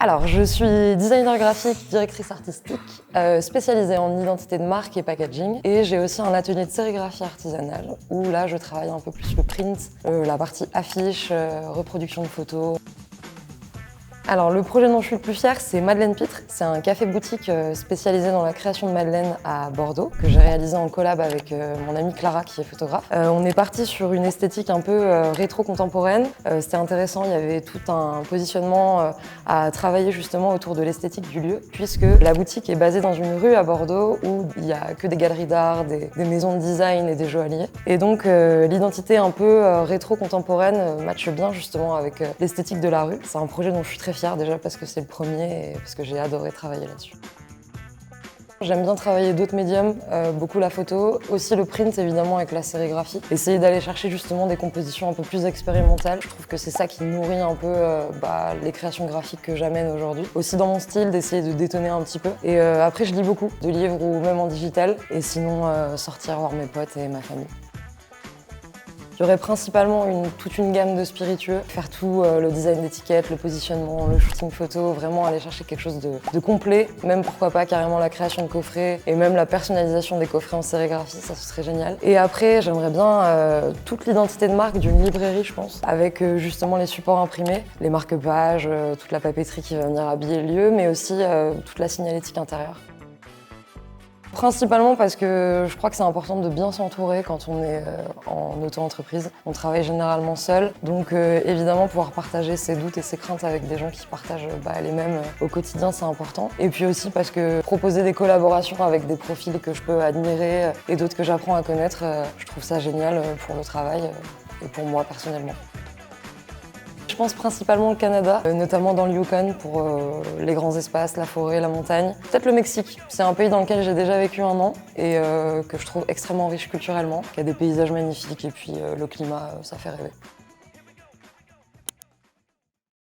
Alors, je suis designer graphique, directrice artistique, spécialisée en identité de marque et packaging. Et j'ai aussi un atelier de sérigraphie artisanale, où là, je travaille un peu plus le print, la partie affiche, reproduction de photos. Alors, le projet dont je suis le plus fière, c'est Madeleine Pitre. C'est un café-boutique spécialisé dans la création de madeleine à Bordeaux, que j'ai réalisé en collab avec mon amie Clara, qui est photographe. On est parti sur une esthétique un peu rétro-contemporaine. C'était intéressant, il y avait tout un positionnement à travailler justement autour de l'esthétique du lieu, puisque la boutique est basée dans une rue à Bordeaux où il n'y a que des galeries d'art, des maisons de design et des joailliers. Et donc, l'identité un peu rétro-contemporaine matche bien justement avec l'esthétique de la rue. C'est un projet dont je suis très fière, déjà parce que c'est le premier et parce que j'ai adoré travailler là-dessus. J'aime bien travailler d'autres médiums, beaucoup la photo, aussi le print évidemment avec la sérigraphie. Essayer d'aller chercher justement des compositions un peu plus expérimentales. Je trouve que c'est ça qui nourrit un peu les créations graphiques que j'amène aujourd'hui. Aussi dans mon style, d'essayer de détonner un petit peu. Et après je lis beaucoup de livres ou même en digital. Et sinon sortir voir mes potes et ma famille. Il y aurait principalement toute une gamme de spiritueux, faire tout, le design d'étiquette, le positionnement, le shooting photo, vraiment aller chercher quelque chose de complet, même pourquoi pas carrément la création de coffrets et même la personnalisation des coffrets en sérigraphie, ça ce serait génial. Et après, j'aimerais bien toute l'identité de marque d'une librairie, je pense, avec justement les supports imprimés, les marque-pages, toute la papeterie qui va venir habiller le lieu, mais aussi toute la signalétique intérieure. Principalement parce que je crois que c'est important de bien s'entourer quand on est en auto-entreprise. On travaille généralement seul, donc évidemment pouvoir partager ses doutes et ses craintes avec des gens qui partagent les mêmes au quotidien, c'est important. Et puis aussi parce que proposer des collaborations avec des profils que je peux admirer et d'autres que j'apprends à connaître, je trouve ça génial pour le travail et pour moi personnellement. Je pense principalement au Canada, notamment dans le Yukon pour les grands espaces, la forêt, la montagne. Peut-être le Mexique, c'est un pays dans lequel j'ai déjà vécu 1 an et que je trouve extrêmement riche culturellement, qui a des paysages magnifiques et puis le climat, ça fait rêver.